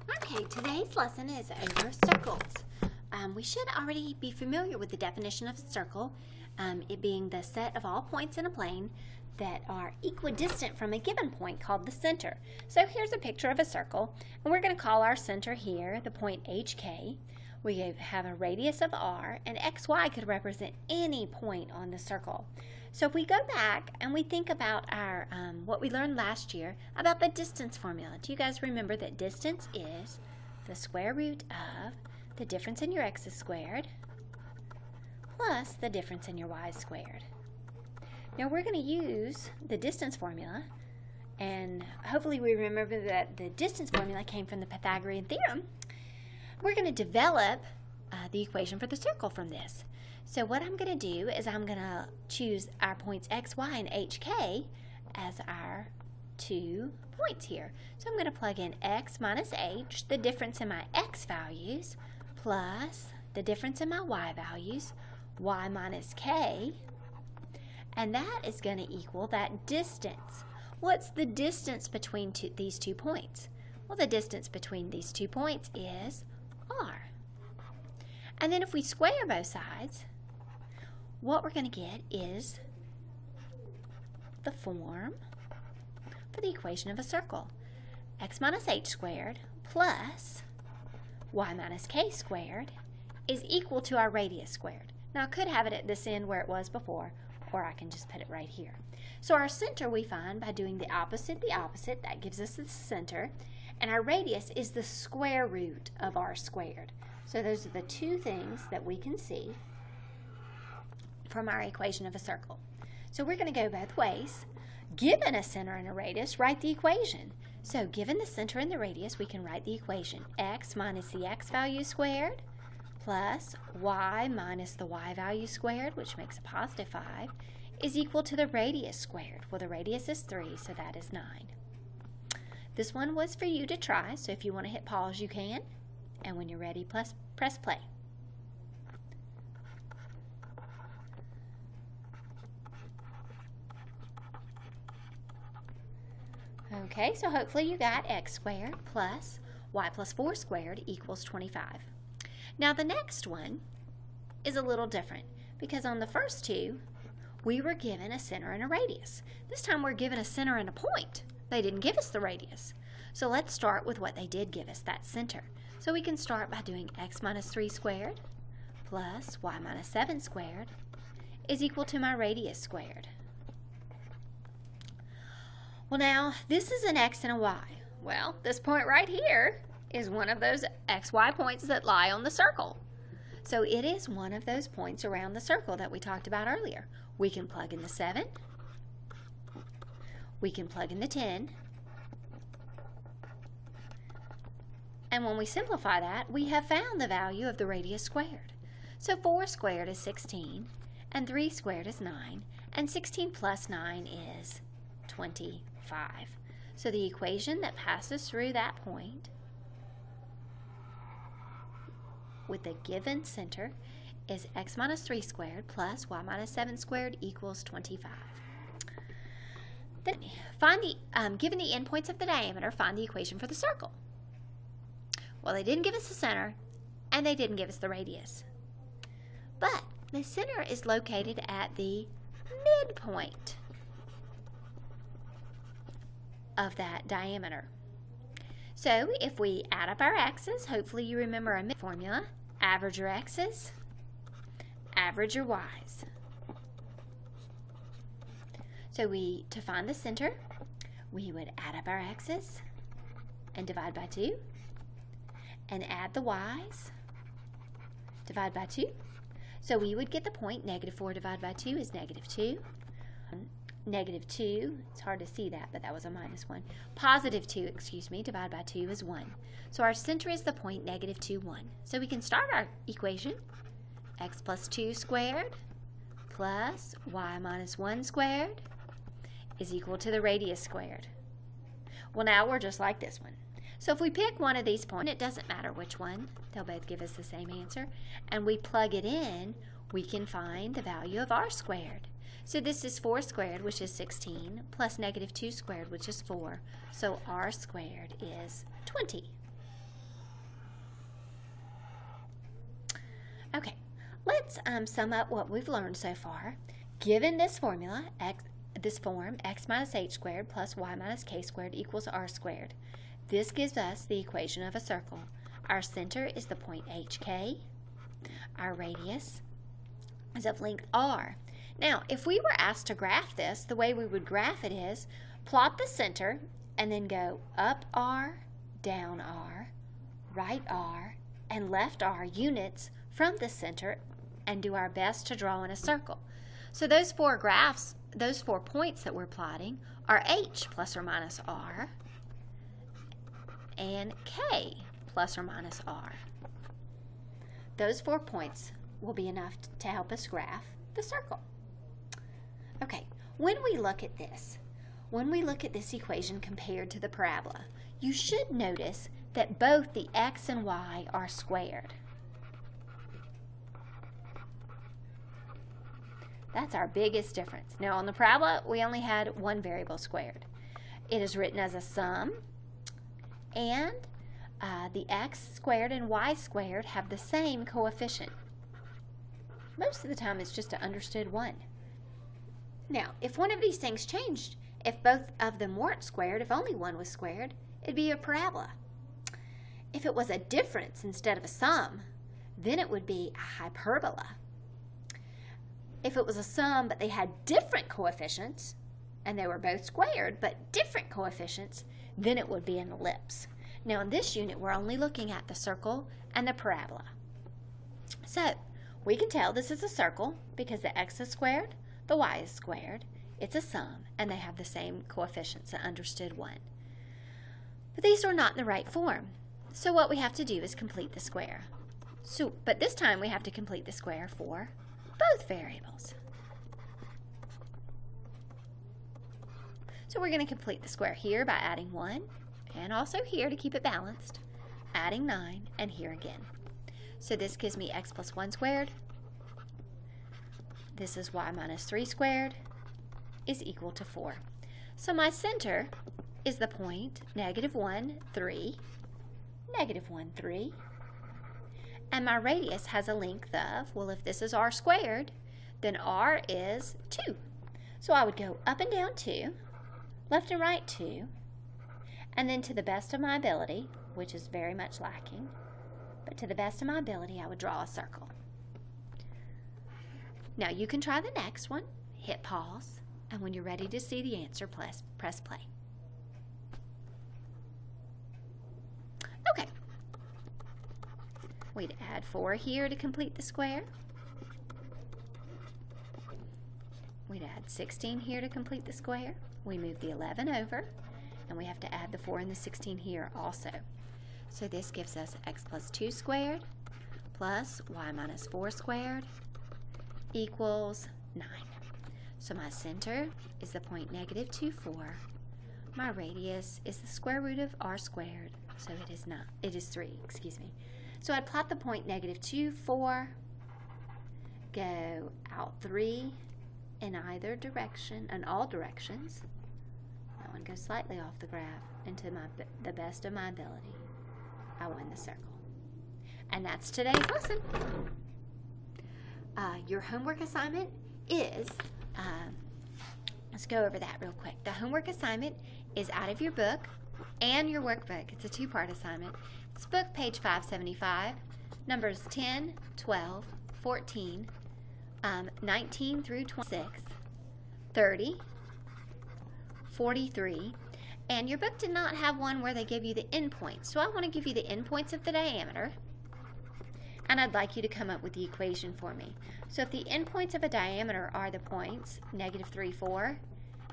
Okay, today's lesson is over circles. We should already be familiar with the definition of a circle, it being the set of all points in a plane that are equidistant from a given point called the center. So here's a picture of a circle, and we're going to call our center here the point HK. We have a radius of r, and xy could represent any point on the circle. So if we go back and we think about our what we learned last year about the distance formula, do you guys remember that distance is the square root of the difference in your x's squared plus the difference in your y's squared? Now we're going to use the distance formula, and hopefully we remember that the distance formula came from the Pythagorean theorem. We're going to develop the equation for the circle from this. So what I'm going to do is I'm going to choose our points x, y, and hk as our 2 points here. So I'm going to plug in x minus h, the difference in my x values, plus the difference in my y values, y minus k, and that is going to equal that distance. What's the distance between these 2 points? Well, the distance between these 2 points is r. And then if we square both sides, what we're going to get is the form for the equation of a circle. X minus h squared plus y minus k squared is equal to our radius squared. Now I could have it at this end where it was before, or I can just put it right here. So our center we find by doing the opposite, that gives us the center, and our radius is the square root of r squared. So those are the 2 things that we can see from our equation of a circle. So we're going to go both ways. Given a center and a radius, write the equation. So given the center and the radius, we can write the equation. X minus the x value squared plus y minus the y value squared, which makes a positive 5, is equal to the radius squared. Well, the radius is 3, so that is 9. This one was for you to try, so if you want to hit pause, you can. And when you're ready, press play. Okay, so hopefully you got x squared plus y plus 4 squared equals 25. Now the next one is a little different because on the first 2, we were given a center and a radius. This time we're given a center and a point. They didn't give us the radius. So let's start with what they did give us, that center. So we can start by doing x minus 3 squared plus y minus 7 squared is equal to my radius squared. Well, now, this is an x and a y. Well, this point right here is one of those xy points that lie on the circle. So it is one of those points around the circle that we talked about earlier. We can plug in the 7. We can plug in the 10. And when we simplify that, we have found the value of the radius squared. So 4 squared is 16, and 3 squared is 9, and 16 plus 9 is 25. So the equation that passes through that point with the given center is x minus 3 squared plus y minus 7 squared equals 25. Then find the, given the endpoints of the diameter, find the equation for the circle. Well, they didn't give us the center, and they didn't give us the radius. But the center is located at the midpoint of that diameter. So if we add up our x's, hopefully you remember our formula, average your x's, average your y's. So to find the center, we would add up our x's and divide by 2, and add the y's, divide by 2. So we would get the point negative 4 divided by 2 is negative 2. Negative 2, it's hard to see that, but that was a minus 1. Positive 2, excuse me, divided by 2 is 1. So our center is the point negative 2, 1. So we can start our equation. X plus 2 squared plus y minus 1 squared is equal to the radius squared. Well, now we're just like this one. So if we pick one of these points, it doesn't matter which one, they'll both give us the same answer, and we plug it in, we can find the value of r squared. So this is 4 squared, which is 16, plus negative 2 squared, which is 4. So r squared is 20. Let's sum up what we've learned so far. Given this formula, this form, x minus h squared plus y minus k squared equals r squared. This gives us the equation of a circle. Our center is the point HK. Our radius is of length r. Now, if we were asked to graph this, the way we would graph it is plot the center and then go up r, down r, right r, and left r units from the center and do our best to draw in a circle. So those four graphs, those 4 points that we're plotting are h plus or minus r and k plus or minus r. Those 4 points will be enough to help us graph the circle. Okay, when we look at this equation compared to the parabola, you should notice that both the x and y are squared. That's our biggest difference. Now on the parabola, we only had one variable squared. It is written as a sum, and the x squared and y squared have the same coefficient. Most of the time it's just an understood 1. Now, if one of these things changed, if both of them weren't squared, if only one was squared, it'd be a parabola. If it was a difference instead of a sum, then it would be a hyperbola. If it was a sum but they had different coefficients, and they were both squared but different coefficients, then it would be an ellipse. Now in this unit we're only looking at the circle and the parabola. So we can tell this is a circle because the x is squared, the y is squared, it's a sum, and they have the same coefficients, an understood 1. But these are not in the right form. So what we have to do is complete the square. But this time we have to complete the square for both variables. So we're going to complete the square here by adding 1, and also here to keep it balanced, adding 9, and here again. So this gives me x plus 1 squared. This is y minus 3 squared is equal to 4. So my center is the point -1, 3, -1, 3. And my radius has a length of, well, if this is r squared, then r is 2. So I would go up and down 2, left and right 2, and then to the best of my ability, which is very much lacking, but to the best of my ability, I would draw a circle. Now you can try the next one, hit pause, and when you're ready to see the answer, press play. Okay. We'd add 4 here to complete the square. We'd add 16 here to complete the square. We move the 11 over, and we have to add the 4 and the 16 here also. So this gives us x plus 2 squared plus y minus 4 squared equals 9. So my center is the point -2, 4. My radius is the square root of r squared, so it is 3, excuse me. So I'd plot the point -2, 4, go out 3 in either direction, in all directions. That one goes slightly off the graph, and to the best of my ability, I win the circle. And that's today's lesson. Your homework assignment is, let's go over that real quick. The homework assignment is out of your book and your workbook. It's a 2-part assignment. It's book page 575, numbers 10, 12, 14, 19 through 26, 30, 43, and your book did not have one where they give you the endpoints. So I want to give you the endpoints of the diameter, and I'd like you to come up with the equation for me. So if the endpoints of a diameter are the points -3, 4,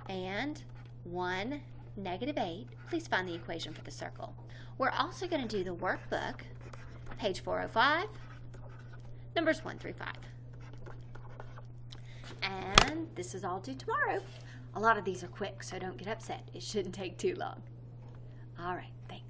and 1, -8, please find the equation for the circle. We're also going to do the workbook, page 405, numbers 1 through 5. And this is all due tomorrow. A lot of these are quick, so don't get upset. It shouldn't take too long. All right, thanks.